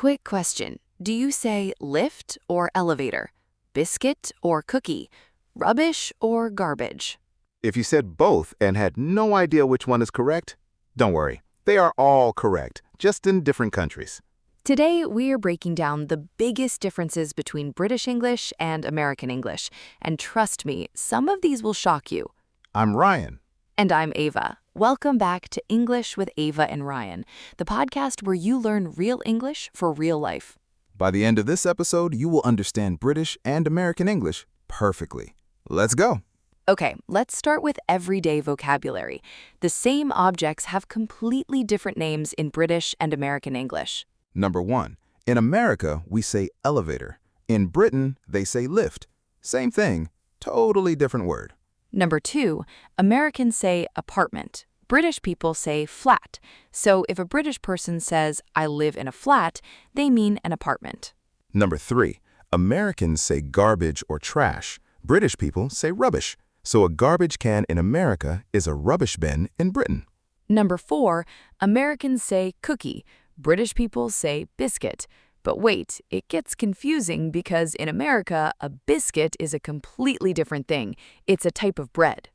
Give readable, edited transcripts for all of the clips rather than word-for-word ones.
Quick question. Do you say lift or elevator? Biscuit or cookie? Rubbish or garbage? If you said both and had no idea which one is correct, don't worry. They are all correct, just in different countries. Today, we are breaking down the biggest differences between British English and American English. And trust me, some of these will shock you. I'm Ryan. And I'm Ava. Welcome back to English with Ava and Ryan, the podcast where you learn real English for real life. By the end of this episode, you will understand British and American English perfectly. Let's go. Okay, let's start with everyday vocabulary. The same objects have completely different names in British and American English. Number 1. In America, we say elevator. In Britain, they say lift. Same thing, totally different word. Number 2, Americans say apartment. British people say flat. So if a British person says, I live in a flat, they mean an apartment. Number 3. Americans say garbage or trash. British people say rubbish. So a garbage can in America is a rubbish bin in Britain. Number 4, Americans say cookie. British people say biscuit. But wait, it gets confusing because in America, a biscuit is a completely different thing. It's a type of bread.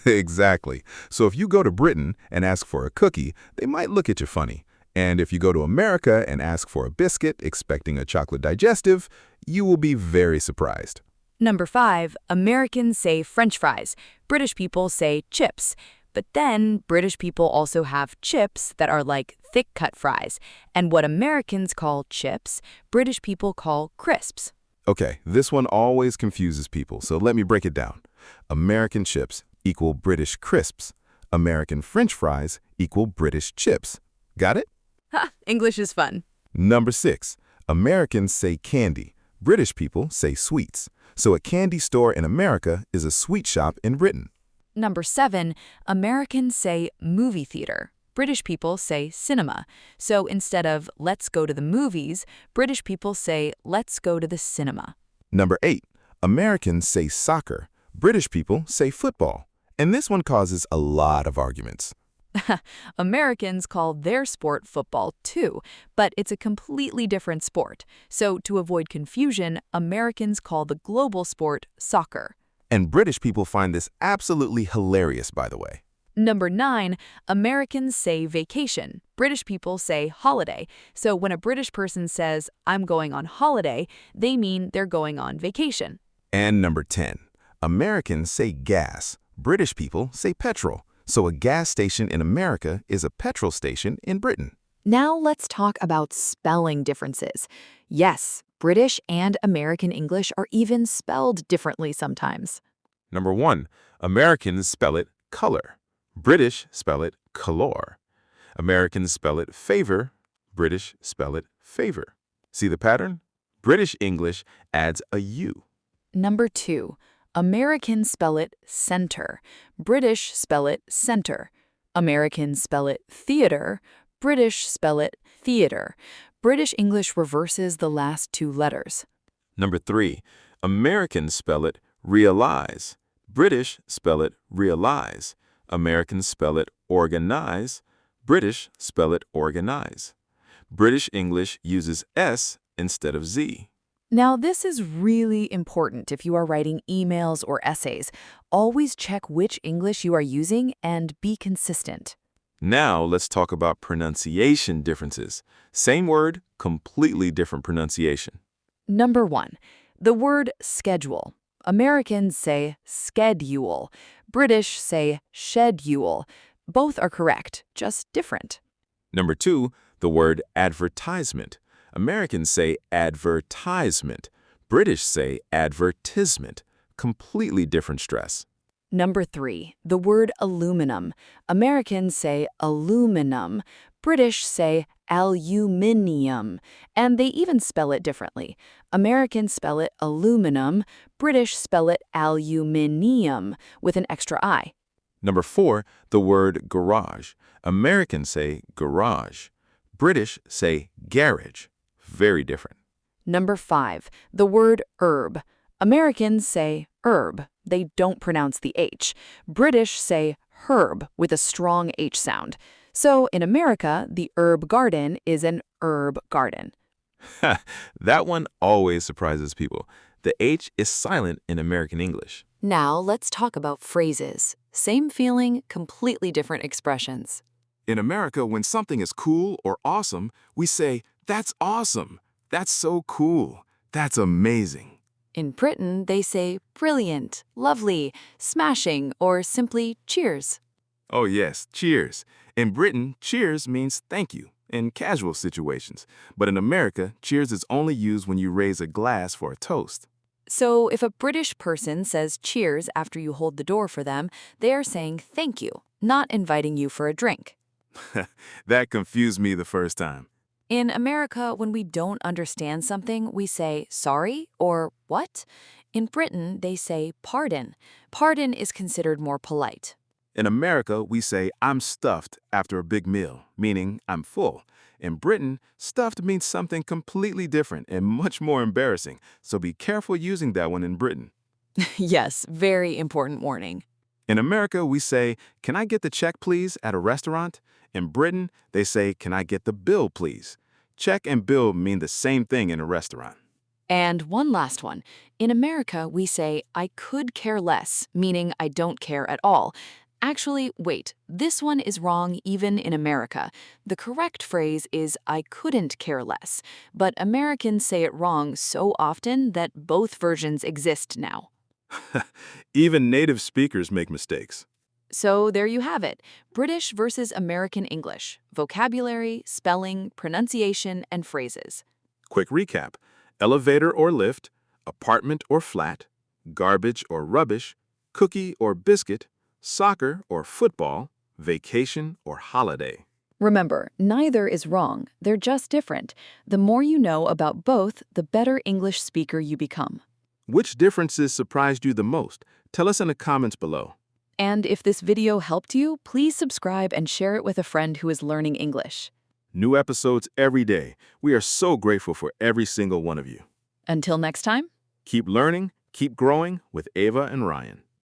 Exactly. So if you go to Britain and ask for a cookie, they might look at you funny. And if you go to America and ask for a biscuit expecting a chocolate digestive, you will be very surprised. Number 5, Americans say French fries. British people say chips. But then British people also have chips that are like thick-cut fries. And what Americans call chips, British people call crisps. Okay, this one always confuses people, so let me break it down. American chips equal British crisps. American French fries equal British chips. Got it? Ha! English is fun. Number 6, Americans say candy. British people say sweets. So a candy store in America is a sweet shop in Britain. Number 7, Americans say movie theater. British people say cinema. So instead of let's go to the movies, British people say let's go to the cinema. Number 8, Americans say soccer. British people say football. And this one causes a lot of arguments. Americans call their sport football too, but it's a completely different sport. So to avoid confusion, Americans call the global sport soccer. And British people find this absolutely hilarious, by the way. Number 9, Americans say vacation. British people say holiday. So when a British person says, I'm going on holiday, they mean they're going on vacation. And number 10, Americans say gas. British people say petrol. So a gas station in America is a petrol station in Britain. Now let's talk about spelling differences. Yes, British and American English are even spelled differently sometimes. Number 1, Americans spell it color. British spell it color. Americans spell it favor. British spell it favor. See the pattern? British English adds a U. Number 2, Americans spell it center. British spell it center. Americans spell it theater. British spell it theater. British English reverses the last 2 letters. Number 3, Americans spell it realize. British spell it realize. Americans spell it organize. British spell it organize. British English uses S instead of Z. Now, this is really important if you are writing emails or essays. Always check which English you are using and be consistent. Now, let's talk about pronunciation differences. Same word, completely different pronunciation. Number 1, the word schedule. Americans say schedule. British say schedule. Both are correct, just different. Number 2, the word advertisement. Americans say advertisement. British say advertisement. Completely different stress. Number 3, the word aluminum. Americans say aluminum. British say aluminium. And they even spell it differently. Americans spell it aluminum. British spell it aluminium with an extra I. Number 4, the word garage. Americans say garage. British say garage. Very different. Number 5, the word herb. Americans say herb. They don't pronounce the H. British say herb with a strong H sound. So in America, the herb garden is an herb garden. That one always surprises people. The H is silent in American English. Now let's talk about phrases. Same feeling, completely different expressions. In America, when something is cool or awesome, we say, "That's awesome. That's so cool. That's amazing." In Britain, they say brilliant, lovely, smashing, or simply cheers. Oh yes, cheers. In Britain, cheers means thank you in casual situations. But in America, cheers is only used when you raise a glass for a toast. So if a British person says cheers after you hold the door for them, they are saying thank you, not inviting you for a drink. That confused me the first time. In America, when we don't understand something, we say sorry or what? In Britain, they say pardon. Pardon is considered more polite. In America, we say, "I'm stuffed" after a big meal, meaning I'm full. In Britain, stuffed means something completely different and much more embarrassing, so be careful using that one in Britain. Yes, very important warning. In America, we say, "Can I get the check, please?" at a restaurant. In Britain, they say, "Can I get the bill, please?" Check and bill mean the same thing in a restaurant. And one last one. In America, we say, I could care less, meaning I don't care at all. Actually, wait, this one is wrong even in America. The correct phrase is, I couldn't care less. But Americans say it wrong so often that both versions exist now. Even native speakers make mistakes. So there you have it. British versus American English. Vocabulary, spelling, pronunciation, and phrases. Quick recap: elevator or lift, apartment or flat, garbage or rubbish, cookie or biscuit, soccer or football, vacation or holiday. Remember, neither is wrong. They're just different. The more you know about both, the better English speaker you become. Which differences surprised you the most? Tell us in the comments below. And if this video helped you, please subscribe and share it with a friend who is learning English. New episodes every day. We are so grateful for every single one of you. Until next time. Keep learning, keep growing with Ava and Ryan.